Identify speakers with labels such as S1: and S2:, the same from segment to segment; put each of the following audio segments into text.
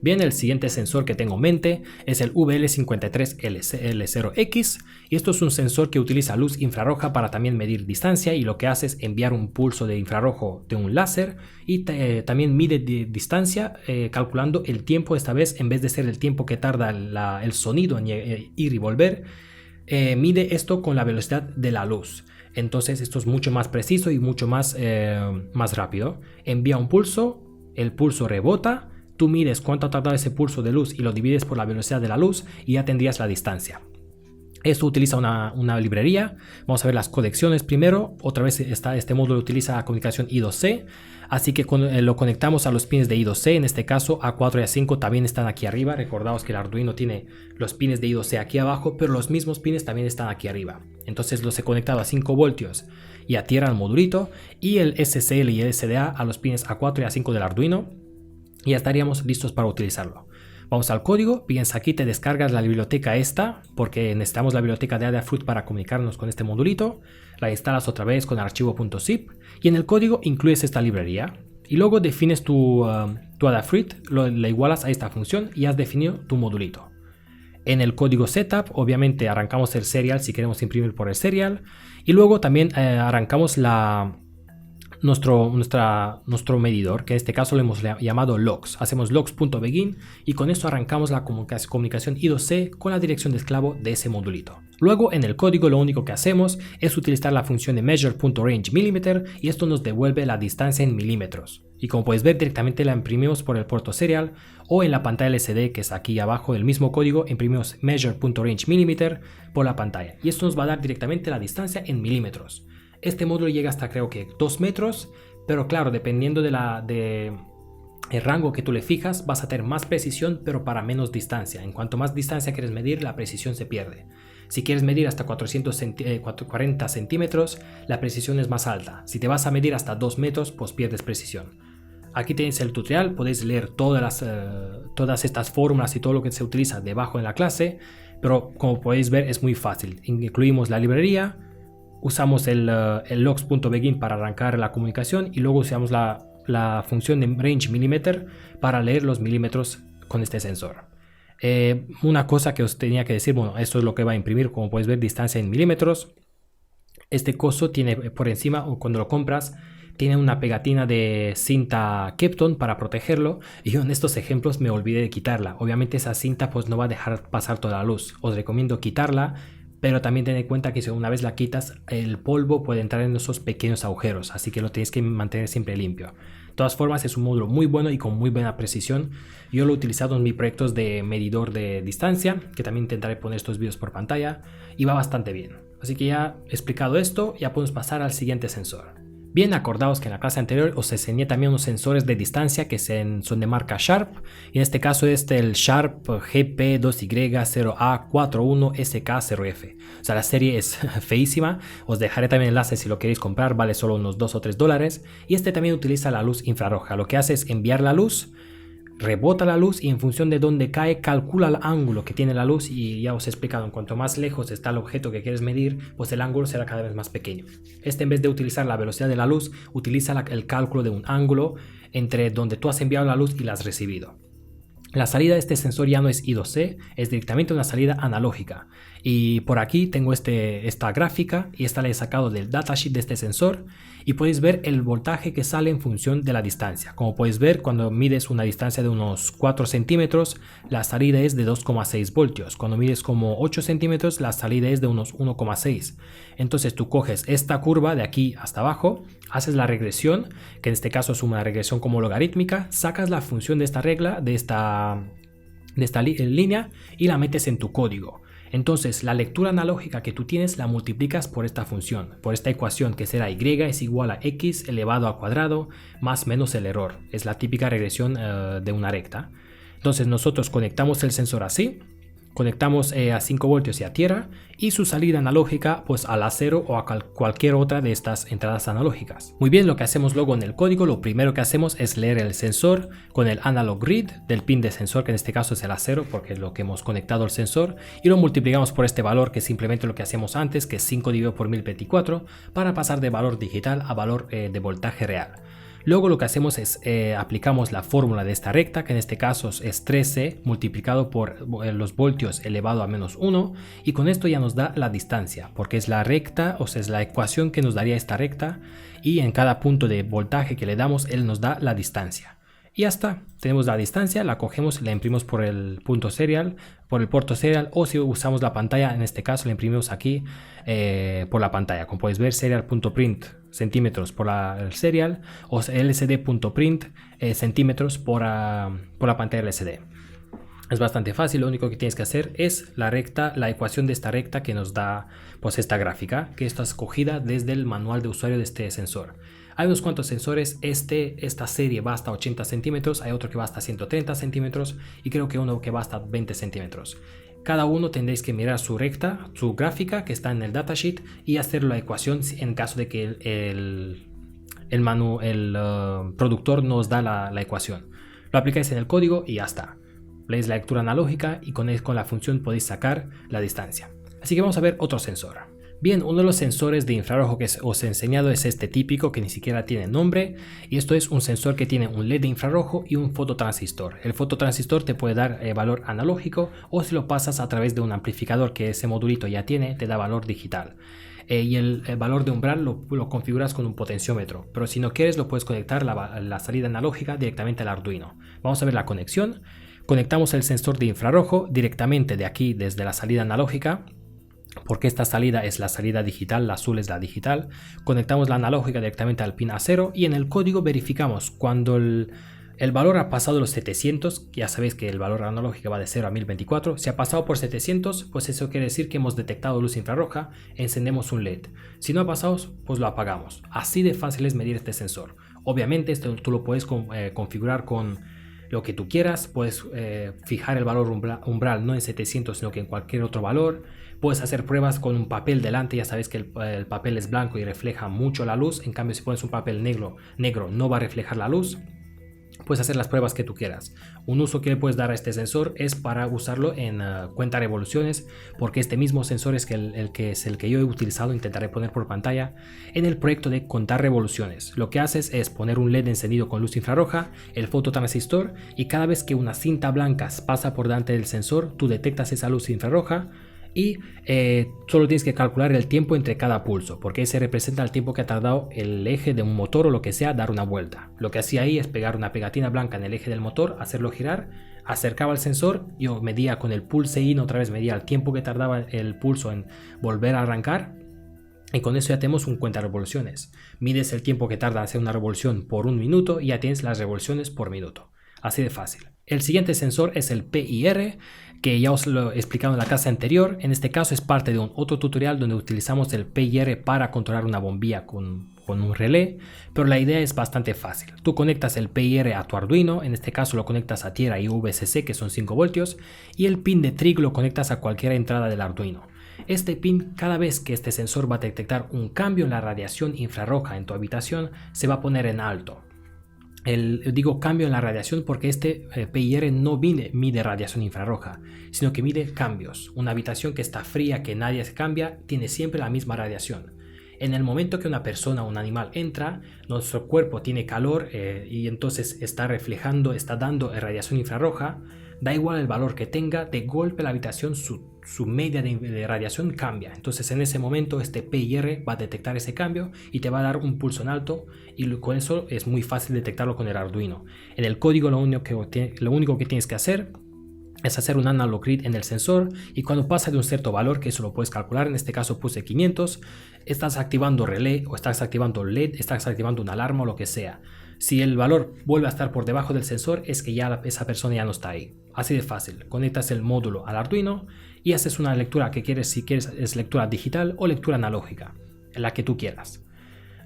S1: Bien, el siguiente sensor que tengo en mente es el VL53L0X y esto es un sensor que utiliza luz infrarroja para también medir distancia y lo que hace es enviar un pulso de infrarrojo de un láser y también mide distancia calculando el tiempo, esta vez en vez de ser el tiempo que tarda el sonido en ir y volver, mide esto con la velocidad de la luz. Entonces esto es mucho más preciso y mucho más rápido. Envía un pulso, el pulso rebota. Tú mides cuánto ha tardado ese pulso de luz y lo divides por la velocidad de la luz y ya tendrías la distancia. Esto utiliza una librería. Vamos a ver las conexiones primero. Otra vez este módulo utiliza comunicación I2C. Así que lo conectamos a los pines de I2C. En este caso A4 y A5 también están aquí arriba. Recordaos que el Arduino tiene los pines de I2C aquí abajo, pero los mismos pines también están aquí arriba. Entonces los he conectado a 5 voltios y a tierra al modulito y el SCL y el SDA a los pines A4 y A5 del Arduino. Y ya estaríamos listos para utilizarlo. Vamos al código, piensa aquí, te descargas la biblioteca esta, porque necesitamos la biblioteca de Adafruit para comunicarnos con este modulito. La instalas otra vez con el archivo .zip y en el código incluyes esta librería. Y luego defines tu Adafruit, le igualas a esta función y has definido tu modulito. En el código setup, obviamente arrancamos el serial si queremos imprimir por el serial. Y luego también arrancamos nuestro medidor, que en este caso lo hemos llamado logs. Hacemos logs.begin y con esto arrancamos la comunicación I2C con la dirección de esclavo de ese modulito. Luego en el código lo único que hacemos es utilizar la función de measure.range millimeter y esto nos devuelve la distancia en milímetros. Y como puedes ver directamente la imprimimos por el puerto serial o en la pantalla LCD que es aquí abajo del mismo código imprimimos measure.range millimeter por la pantalla y esto nos va a dar directamente la distancia en milímetros. Este módulo llega hasta creo que 2 metros, pero claro, dependiendo del rango que tú le fijas, vas a tener más precisión, pero para menos distancia. En cuanto más distancia quieres medir, la precisión se pierde. Si quieres medir hasta 440 centímetros, la precisión es más alta. Si te vas a medir hasta 2 metros, pues pierdes precisión. Aquí tenéis el tutorial, podéis leer todas estas fórmulas y todo lo que se utiliza debajo en la clase, pero como podéis ver es muy fácil. Incluimos la librería. Usamos el logs.begin para arrancar la comunicación y luego usamos la función de range millimeter para leer los milímetros con este sensor. Una cosa que os tenía que decir, bueno, esto es lo que va a imprimir, como podéis ver, distancia en milímetros. Este coso tiene por encima, o cuando lo compras, tiene una pegatina de cinta Kepton para protegerlo y yo en estos ejemplos me olvidé de quitarla. Obviamente esa cinta pues no va a dejar pasar toda la luz. Os recomiendo quitarla. Pero también ten en cuenta que si una vez la quitas, el polvo puede entrar en esos pequeños agujeros, así que lo tenéis que mantener siempre limpio. De todas formas, es un módulo muy bueno y con muy buena precisión. Yo lo he utilizado en mis proyectos de medidor de distancia, que también intentaré poner estos vídeos por pantalla, y va bastante bien. Así que ya he explicado esto, ya podemos pasar al siguiente sensor. Bien, acordaos que en la clase anterior os enseñé también unos sensores de distancia que son de marca Sharp. Y en este caso es el Sharp GP2Y0A41SK0F. O sea, la serie es feísima. Os dejaré también enlaces si lo queréis comprar. Vale solo unos 2 o 3 dólares. Y este también utiliza la luz infrarroja. Lo que hace es enviar la luz, rebota la luz y en función de dónde cae calcula el ángulo que tiene la luz y ya os he explicado, en cuanto más lejos está el objeto que quieres medir, pues el ángulo será cada vez más pequeño. Este, en vez de utilizar la velocidad de la luz, utiliza el cálculo de un ángulo entre donde tú has enviado la luz y la has recibido. La salida de este sensor ya no es I2C, es directamente una salida analógica. Y por aquí tengo esta gráfica y esta la he sacado del datasheet de este sensor y podéis ver el voltaje que sale en función de la distancia. Como podéis ver, cuando mides una distancia de unos 4 centímetros, la salida es de 2,6 voltios. Cuando mides como 8 centímetros, la salida es de unos 1,6. Entonces tú coges esta curva de aquí hasta abajo, haces la regresión, que en este caso es una regresión como logarítmica, sacas la función de esta regla, de esta línea y la metes en tu código. Entonces la lectura analógica que tú tienes la multiplicas por esta función, por esta ecuación que será y es igual a x elevado al cuadrado más menos el error. Es la típica regresión de una recta. Entonces nosotros conectamos el sensor así, conectamos a 5 voltios y a tierra y su salida analógica pues a la 0 o a cualquier otra de estas entradas analógicas. Muy bien, lo que hacemos luego en el código, lo primero que hacemos es leer el sensor con el analog read del pin de sensor, que en este caso es el A0 porque es lo que hemos conectado al sensor, y lo multiplicamos por este valor que es simplemente lo que hacíamos antes, que es 5 dividido por 1024, para pasar de valor digital a valor de voltaje real. Luego lo que hacemos es aplicamos la fórmula de esta recta, que en este caso es 13 multiplicado por los voltios elevado a menos 1, y con esto ya nos da la distancia, porque es la recta, o sea, es la ecuación que nos daría esta recta, y en cada punto de voltaje que le damos, él nos da la distancia. Y ya está, tenemos la distancia, la cogemos, la imprimimos por el punto serial, por el puerto serial, o si usamos la pantalla, en este caso la imprimimos aquí por la pantalla. Como puedes ver, serial.print centímetros por el serial, o lcd.print centímetros por la pantalla LCD. Es bastante fácil, lo único que tienes que hacer es la ecuación de esta recta que nos da pues esta gráfica, que está escogida desde el manual de usuario de este sensor. Hay unos cuantos sensores, esta serie va hasta 80 centímetros, hay otro que va hasta 130 centímetros y creo que uno que va hasta 20 centímetros. Cada uno tendréis que mirar su recta, su gráfica que está en el datasheet y hacer la ecuación en caso de que el productor nos da la ecuación. Lo aplicáis en el código y ya está. Leéis la lectura analógica y con la función podéis sacar la distancia. Así que vamos a ver otro sensor. Bien, uno de los sensores de infrarrojo que os he enseñado es este típico que ni siquiera tiene nombre, y esto es un sensor que tiene un LED de infrarrojo y un fototransistor. El fototransistor te puede dar valor analógico, o si lo pasas a través de un amplificador que ese modulito ya tiene, te da valor digital. Y el valor de umbral lo configuras con un potenciómetro, pero si no quieres lo puedes conectar la salida analógica directamente al Arduino. Vamos a ver la conexión. Conectamos el sensor de infrarrojo directamente de aquí desde la salida analógica, porque esta salida es la salida digital, la azul es la digital. Conectamos la analógica directamente al pin A0 y en el código verificamos cuando el valor ha pasado los 700, ya sabéis que el valor analógico va de 0 a 1024, si ha pasado por 700, pues eso quiere decir que hemos detectado luz infrarroja, encendemos un LED. Si no ha pasado, pues lo apagamos. Así de fácil es medir este sensor. Obviamente esto tú lo puedes configurar con lo que tú quieras, puedes fijar el valor umbral no en 700 sino que en cualquier otro valor. Puedes hacer pruebas con un papel delante, ya sabes que el papel es blanco y refleja mucho la luz, en cambio si pones un papel negro no va a reflejar la luz. Puedes hacer las pruebas que tú quieras. Un uso que le puedes dar a este sensor es para usarlo en cuenta revoluciones, porque este mismo sensor es el que yo he utilizado, intentaré poner por pantalla, en el proyecto de contar revoluciones. Lo que haces es poner un LED encendido con luz infrarroja, el fototransistor, y cada vez que una cinta blanca pasa por delante del sensor, tú detectas esa luz infrarroja y solo tienes que calcular el tiempo entre cada pulso, porque ese representa el tiempo que ha tardado el eje de un motor o lo que sea dar una vuelta. Lo que hacía ahí es pegar una pegatina blanca en el eje del motor, hacerlo girar, acercaba el sensor, yo medía con el pulse in, otra vez medía el tiempo que tardaba el pulso en volver a arrancar, y con eso ya tenemos un cuenta de revoluciones. Mides el tiempo que tarda en hacer una revolución por un minuto y ya tienes las revoluciones por minuto. Así de fácil. El siguiente sensor es el PIR, que ya os lo he explicado en la clase anterior. En este caso es parte de un otro tutorial donde utilizamos el PIR para controlar una bombilla con un relé, pero la idea es bastante fácil. Tú conectas el PIR a tu Arduino, en este caso lo conectas a tierra y VCC, que son 5 voltios, y el pin de trig lo conectas a cualquier entrada del Arduino. Este pin, cada vez que este sensor va a detectar un cambio en la radiación infrarroja en tu habitación, se va a poner en alto. Digo cambio en la radiación porque este PIR no mide radiación infrarroja, sino que mide cambios. Una habitación que está fría, que nadie se cambia, tiene siempre la misma radiación. En el momento que una persona o un animal entra, nuestro cuerpo tiene calor y entonces está reflejando, está dando radiación infrarroja. Da igual el valor que tenga, de golpe la habitación, su media de radiación cambia. Entonces en ese momento este PIR va a detectar ese cambio y te va a dar un pulso en alto, y con eso es muy fácil detectarlo con el Arduino. En el código lo único que tienes que hacer es hacer un analog grid en el sensor, y cuando pasa de un cierto valor, que eso lo puedes calcular, en este caso puse 500, estás activando relé o estás activando LED, estás activando una alarma o lo que sea. Si el valor vuelve a estar por debajo del sensor, es que ya esa persona ya no está ahí. Así de fácil. Conectas el módulo al Arduino y haces una lectura que quieres, si quieres es lectura digital o lectura analógica, en la que tú quieras.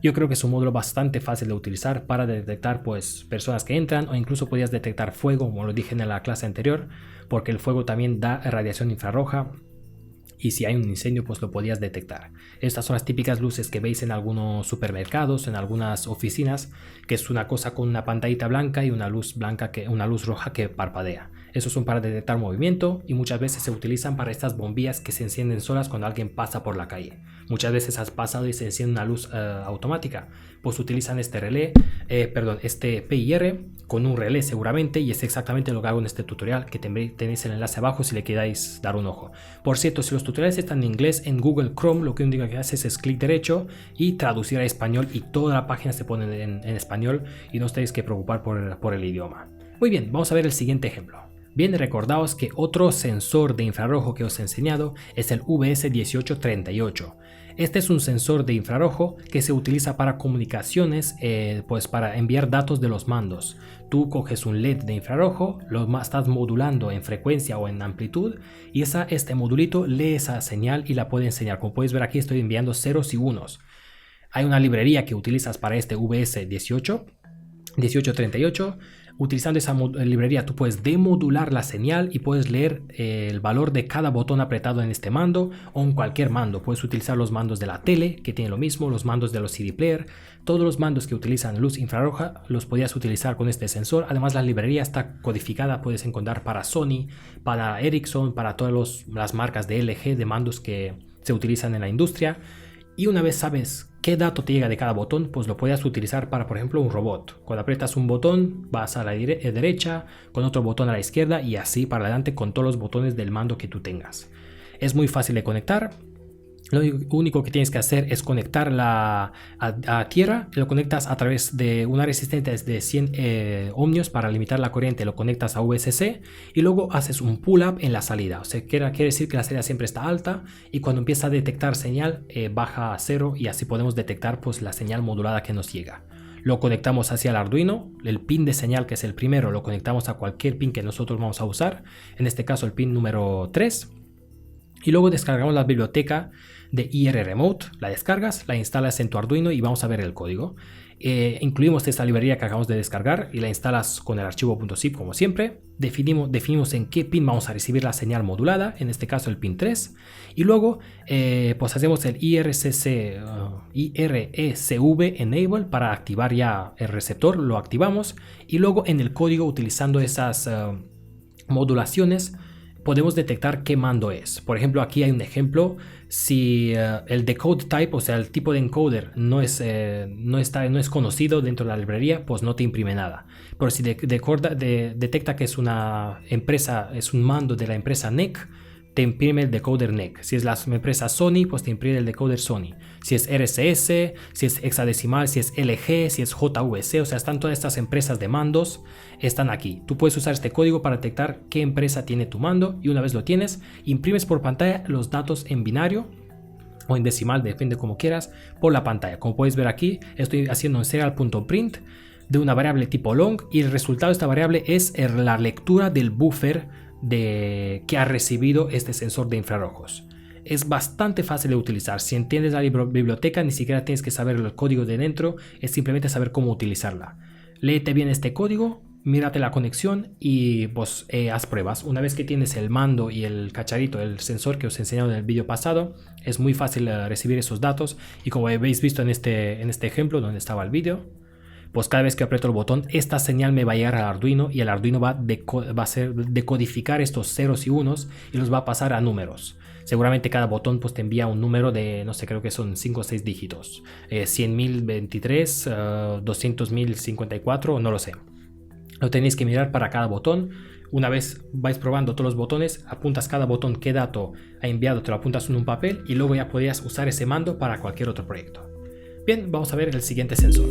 S1: Yo creo que es un módulo bastante fácil de utilizar para detectar pues personas que entran, o incluso podías detectar fuego, como lo dije en la clase anterior, porque el fuego también da radiación infrarroja. Y si hay un incendio, pues lo podías detectar. Estas son las típicas luces que veis en algunos supermercados, en algunas oficinas, que es una cosa con una pantallita blanca y una luz roja que parpadea. Esos son para detectar movimiento y muchas veces se utilizan para estas bombillas que se encienden solas cuando alguien pasa por la calle. Muchas veces has pasado y se enciende una luz automática. Pues utilizan este relé, este PIR con un relé seguramente, y es exactamente lo que hago en este tutorial, que tenéis el enlace abajo si le queráis dar un ojo. Por cierto, si los tutoriales están en inglés, en Google Chrome lo que único que haces es clic derecho y traducir a español, y toda la página se pone en español y no os tenéis que preocupar por el idioma. Muy bien, vamos a ver el siguiente ejemplo. Bien, recordaos que otro sensor de infrarrojo que os he enseñado es el VS1838. Este es un sensor de infrarrojo que se utiliza para comunicaciones, pues para enviar datos de los mandos. Tú coges un LED de infrarrojo, lo estás modulando en frecuencia o en amplitud, y este modulito lee esa señal y la puede enseñar. Como puedes ver aquí estoy enviando ceros y unos. Hay una librería que utilizas para este VS1838. Utilizando esa librería tú puedes demodular la señal y puedes leer el valor de cada botón apretado en este mando o en cualquier mando. Puedes utilizar los mandos de la tele, que tiene lo mismo, los mandos de los CD player. Todos los mandos que utilizan luz infrarroja los podías utilizar con este sensor. Además, la librería está codificada, puedes encontrar para Sony, para Ericsson, para todas las marcas de LG, de mandos que se utilizan en la industria. Y una vez sabes qué dato te llega de cada botón, pues lo puedes utilizar para, por ejemplo, un robot. Cuando aprietas un botón, vas a la derecha, con otro botón a la izquierda y así para adelante con todos los botones del mando que tú tengas. Es muy fácil de conectar. Lo único que tienes que hacer es conectarla a tierra. Lo conectas a través de una resistencia de 100 ohmios para limitar la corriente. Lo conectas a VSC y luego haces un pull-up en la salida. O sea, quiere decir que la salida siempre está alta y cuando empieza a detectar señal baja a 0 y así podemos detectar pues la señal modulada que nos llega. Lo conectamos hacia el Arduino. El pin de señal, que es el primero, lo conectamos a cualquier pin que nosotros vamos a usar. En este caso el pin número 3. Y luego descargamos la biblioteca de IR Remote, la descargas, la instalas en tu Arduino y vamos a ver el código. Incluimos esta librería que acabamos de descargar y la instalas con el archivo .zip como siempre. Definimos en qué pin vamos a recibir la señal modulada, en este caso el pin 3. Y luego pues hacemos el IRECV enable para activar ya el receptor, lo activamos. Y luego en el código, utilizando esas modulaciones, podemos detectar qué mando es. Por ejemplo, aquí hay un ejemplo. Si el decode type, o sea, el tipo de encoder no es conocido dentro de la librería, pues no te imprime nada. Pero si detecta que es una empresa, es un mando de la empresa NEC, te imprime el decoder NEC. Si es la empresa Sony, pues te imprime el decoder Sony. Si es RSS, si es hexadecimal, si es LG, si es JVC, o sea, están todas estas empresas de mandos, están aquí. Tú puedes usar este código para detectar qué empresa tiene tu mando y una vez lo tienes, imprimes por pantalla los datos en binario o en decimal, depende como quieras, por la pantalla. Como puedes ver aquí, estoy haciendo un serial.print de una variable tipo long y el resultado de esta variable es la lectura del buffer que ha recibido este sensor de infrarrojos. Es bastante fácil de utilizar. Si entiendes la biblioteca, ni siquiera tienes que saber el código de dentro, es simplemente saber cómo utilizarla. Léete bien este código, mírate la conexión y pues haz pruebas. Una vez que tienes el mando y el cacharrito, el sensor que os he enseñado en el vídeo pasado, es muy fácil recibir esos datos y como habéis visto en este ejemplo donde estaba el vídeo, pues cada vez que aprieto el botón, esta señal me va a llegar al Arduino y el Arduino va a decodificar estos ceros y unos y los va a pasar a números. Seguramente cada botón pues te envía un número de, no sé, creo que son 5 o 6 dígitos. 100.023, 200.054, no lo sé. Lo tenéis que mirar para cada botón. Una vez vais probando todos los botones, apuntas cada botón qué dato ha enviado, te lo apuntas en un papel y luego ya podrías usar ese mando para cualquier otro proyecto. Bien, vamos a ver el siguiente sensor.